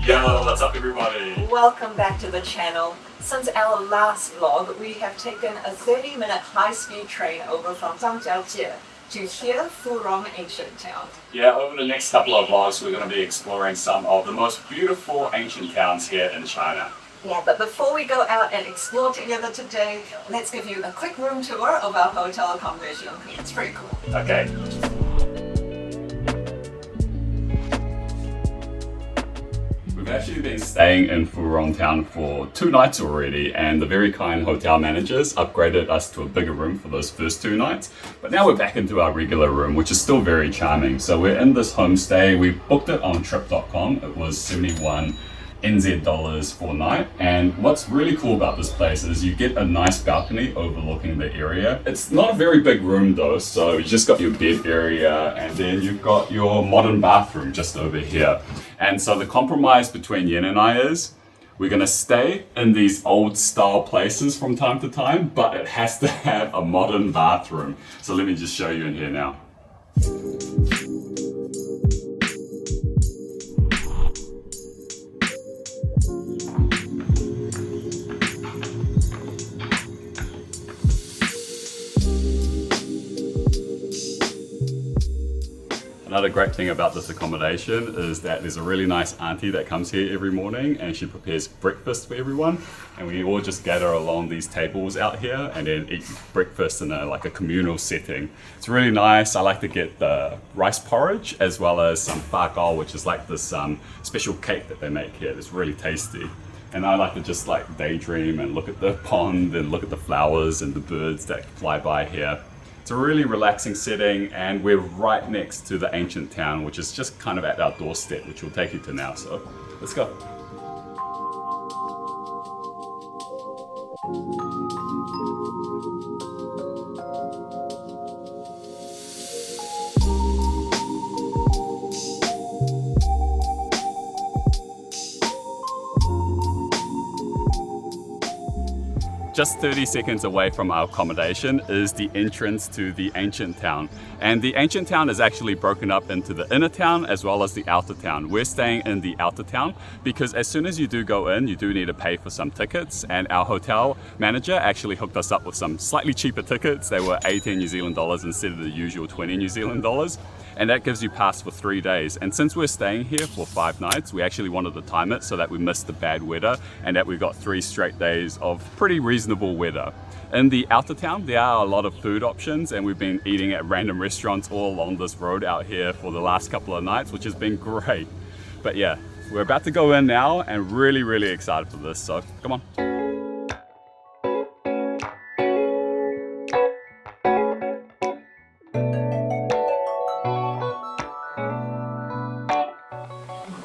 Yo, what's up everybody? Welcome back to the channel. Since our last vlog, we have taken a 30-minute high-speed train over from Tujia to here, Furong Ancient Town. Yeah, over the next couple of vlogs we're going to be exploring some of the most beautiful ancient towns here in China. Yeah, but before we go out and explore together today, let's give you a quick room tour of our hotel accommodation. It's pretty cool. Okay. We've actually been staying in Furong Town for 2 nights already, and the very kind hotel managers upgraded us to a bigger room for those first 2 nights. But now we're back into our regular room, which is still very charming. So we're in this homestay. We booked it on trip.com. It was 71 NZ dollars for night, and what's really cool about this place is you get a nice balcony overlooking the area. It's not a very big room though, so you just got your bed area and then you've got your modern bathroom just over here. And so the compromise between Yen and I is we're gonna stay in these old style places from time to time, but it has to have a modern bathroom. So let me just show you in here now. Another great thing about this accommodation is that there's a really nice auntie that comes here every morning and she prepares breakfast for everyone, and we all just gather along these tables out here and then eat breakfast in a communal setting. It's really nice. I like to get the rice porridge as well as some fakao, which is like this special cake that they make here. It's really tasty. And I like to just daydream and look at the pond and look at the flowers and the birds that fly by here. It's a really relaxing setting, and we're right next to the ancient town, which is just kind of at our doorstep, which we'll take you to now. So let's go. Just 30 seconds away from our accommodation is the entrance to the ancient town. And the ancient town is actually broken up into the inner town as well as the outer town. We're staying in the outer town because as soon as you do go in, you do need to pay for some tickets, and our hotel manager actually hooked us up with some slightly cheaper tickets. They were 18 New Zealand dollars instead of the usual 20 New Zealand dollars. And that gives you pass for 3 days. And since we're staying here for 5 nights, we actually wanted to time it so that we missed the bad weather and that we got 3 straight days of pretty reasonable weather. In the outer town, there are a lot of food options, and we've been eating at random restaurants all along this road out here for the last couple of nights, which has been great. But yeah, we're about to go in now and really excited for this, so come on.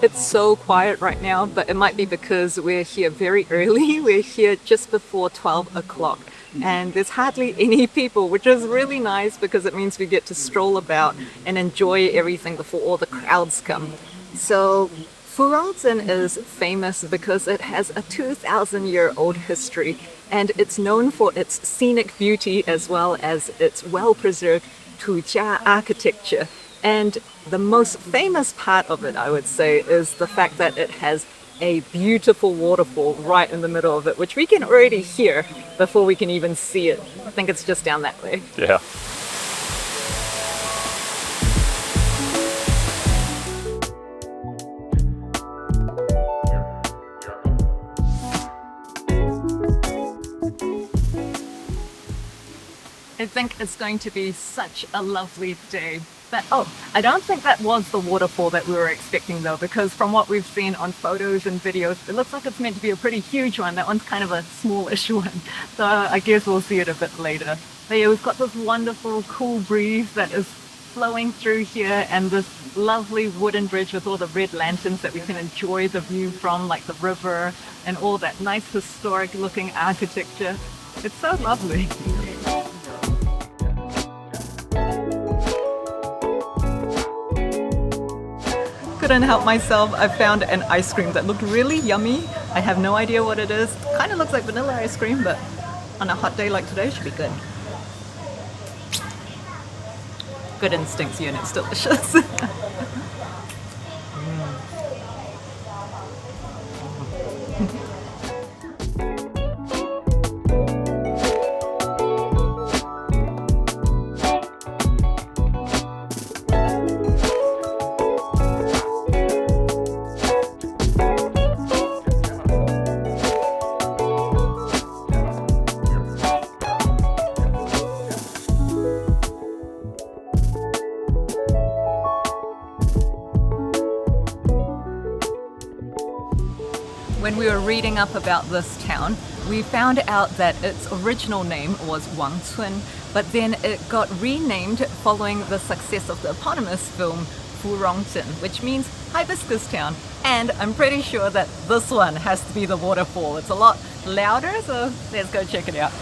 It's so quiet right now, but it might be because we're here very early. We're here just before 12 o'clock and there's hardly any people, which is really nice because it means we get to stroll about and enjoy everything before all the crowds come. So Furong is famous because it has a 2,000-year-old history, and it's known for its scenic beauty as well as its well-preserved Tujia architecture. And the most famous part of it, I would say, is the fact that it has a beautiful waterfall right in the middle of it, which we can already hear before we can even see it. I think it's just down that way. Yeah. I think it's going to be such a lovely day. But I don't think that was the waterfall that we were expecting though, because from what we've seen on photos and videos, it looks like it's meant to be a pretty huge one. That one's kind of a smallish one. So I guess we'll see it a bit later. But yeah, we've got this wonderful cool breeze that is flowing through here, and this lovely wooden bridge with all the red lanterns that we can enjoy the view from, like the river and all that nice historic looking architecture. It's so lovely. Couldn't help myself. I found an ice cream that looked really yummy. I have no idea what it is. Kind of looks like vanilla ice cream, but on a hot day like today, it should be good. Good instincts, and it's delicious. when we were reading up about this town, we found out that its original name was Wangcun, but then it got renamed following the success of the eponymous film Furong Ancient, which means Hibiscus Town. And I'm pretty sure that this one has to be the waterfall. It's a lot louder, so let's go check it out.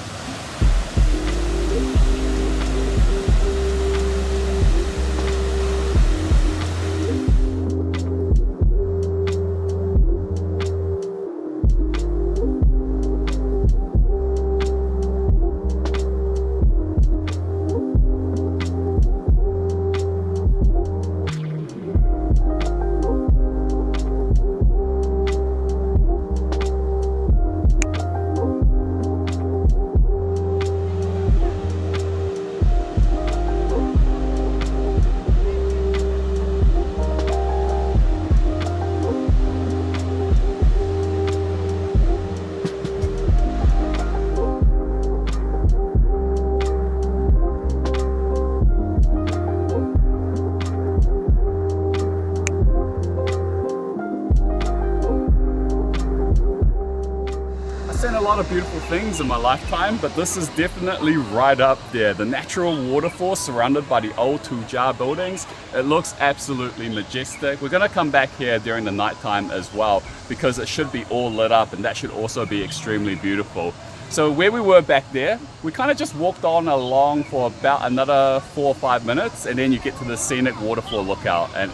I've seen a lot of beautiful things in my lifetime, but this is definitely right up there. The natural waterfall surrounded by the old Tujia buildings. It looks absolutely majestic. We're gonna come back here during the nighttime as well because it should be all lit up, and that should also be extremely beautiful. So where we were back there, we kind of just walked on along for about another 4 or 5 minutes, and then you get to the scenic waterfall lookout, and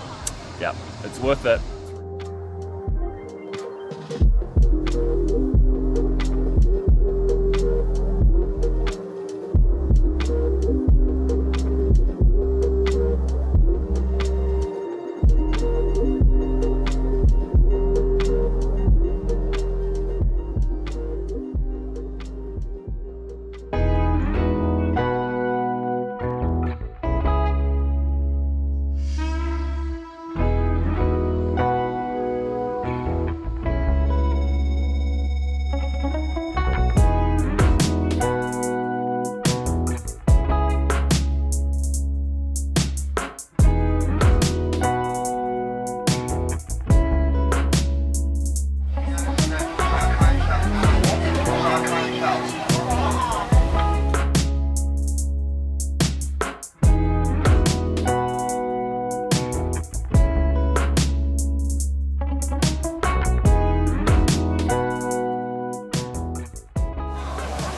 yeah, it's worth it.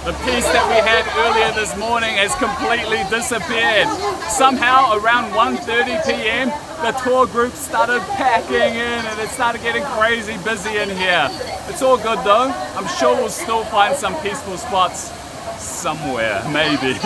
The piece that we had earlier this morning has completely disappeared. Somehow around 1:30 p.m. the tour group started packing in and it started getting crazy busy in here. It's all good though. I'm sure we'll still find some peaceful spots somewhere, maybe.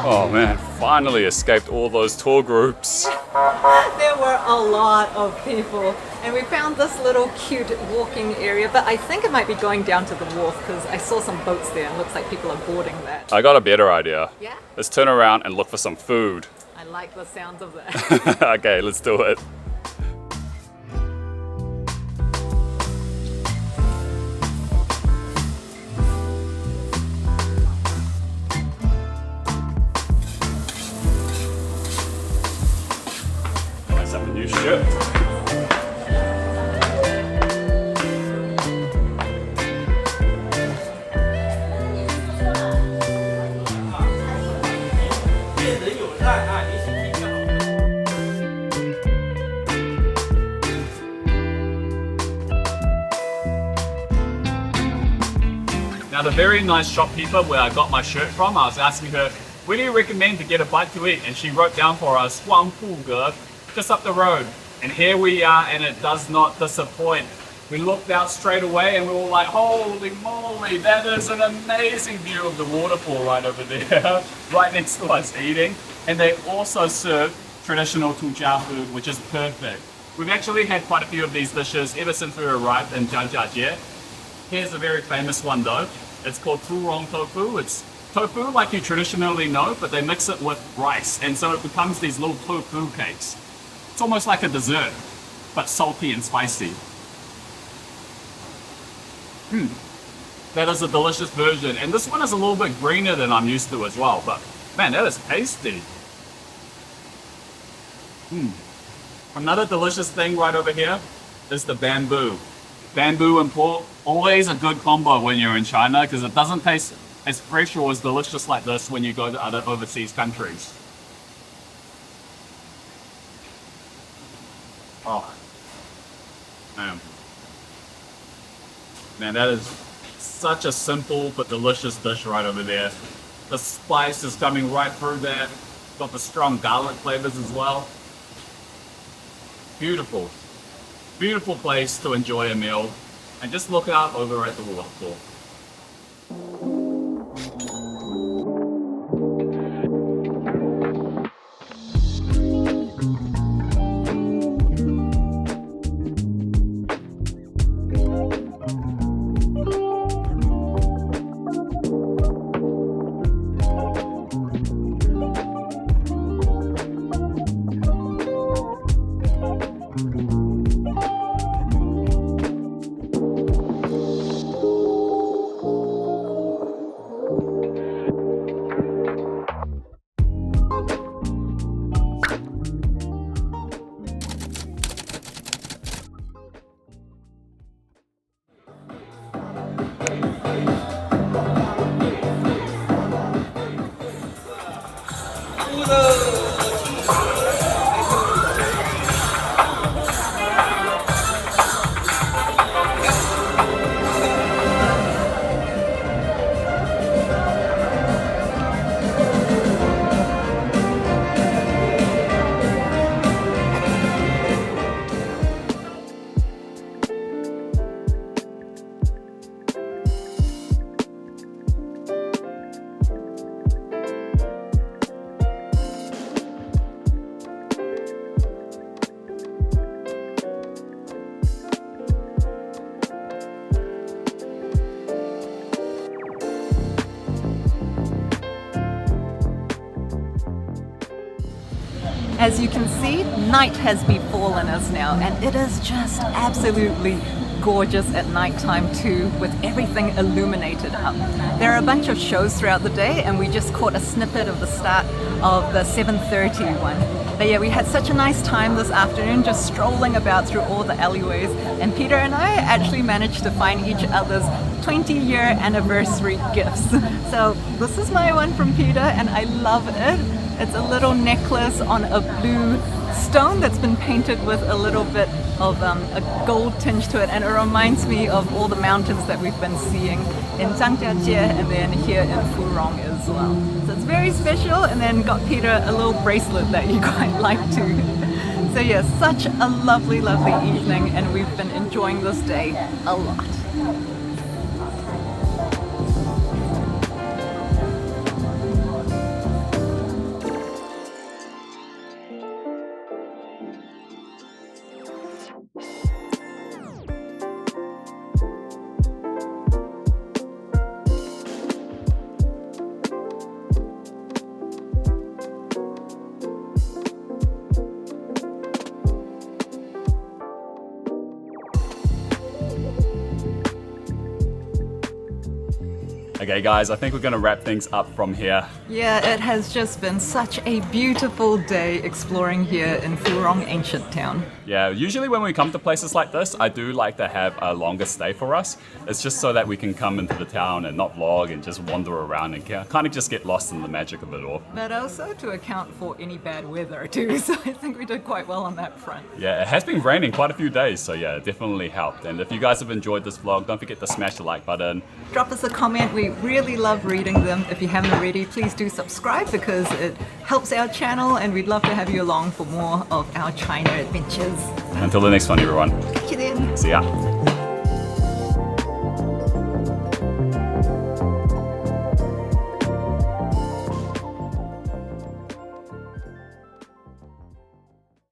Oh man, finally escaped all those tour groups. There were a lot of people, and we found this little cute walking area, but I think it might be going down to the wharf because I saw some boats there and it looks like people are boarding that. I got a better idea. Yeah? Let's turn around and look for some food. I like the sounds of that. Okay, let's do it. Nice up a new shirt. Now the very nice shopkeeper where I got my shirt from, I was asking her, where do you recommend to get a bite to eat? And she wrote down for us, Huang Pu, just up the road. And here we are, and it does not disappoint. We looked out straight away and we were like, holy moly, that is an amazing view of the waterfall right over there, right next to us eating. And they also serve traditional Tujia food, which is perfect. We've actually had quite a few of these dishes ever since we arrived in Tujia. Here's a very famous one though. It's called Furong tofu. It's tofu like you traditionally know, but they mix it with rice, and so it becomes these little tofu cakes. It's almost like a dessert, but salty and spicy. That is a delicious version, and this one is a little bit greener than I'm used to as well, but man, that is tasty. Another delicious thing right over here is the bamboo. Bamboo and pork, always a good combo when you're in China because it doesn't taste as fresh or as delicious like this when you go to other overseas countries. Oh, man, that is such a simple but delicious dish right over there. The spice is coming right through there. Got the strong garlic flavors as well. Beautiful, beautiful place to enjoy a meal. And just look out over at the waterfall. As you can see, night has befallen us now, and it is just absolutely gorgeous at nighttime too, with everything illuminated up. There are a bunch of shows throughout the day, and we just caught a snippet of the start of the 7:30 one. But yeah, we had such a nice time this afternoon just strolling about through all the alleyways, and Peter and I actually managed to find each other's 20-year anniversary gifts. So this is my one from Peter, and I love it. It's a little necklace on a blue stone that's been painted with a little bit of a gold tinge to it, and it reminds me of all the mountains that we've been seeing in Zhangjiajie and then here in Furong as well. So it's very special, and then got Peter a little bracelet that he quite liked too. So yeah, such a lovely, lovely evening, and we've been enjoying this day a lot. Okay guys, I think we're gonna wrap things up from here. Yeah, it has just been such a beautiful day exploring here in Furong Ancient Town. Yeah, usually when we come to places like this, I do like to have a longer stay for us. It's just so that we can come into the town and not vlog and just wander around and kind of just get lost in the magic of it all. But also to account for any bad weather too, so I think we did quite well on that front. Yeah, it has been raining quite a few days, so yeah, it definitely helped. And if you guys have enjoyed this vlog, don't forget to smash the like button. Drop us a comment, we really love reading them. If you haven't already, please do subscribe because it helps our channel, and we'd love to have you along for more of our China adventures. Until the next one, everyone. Catch you then. See ya.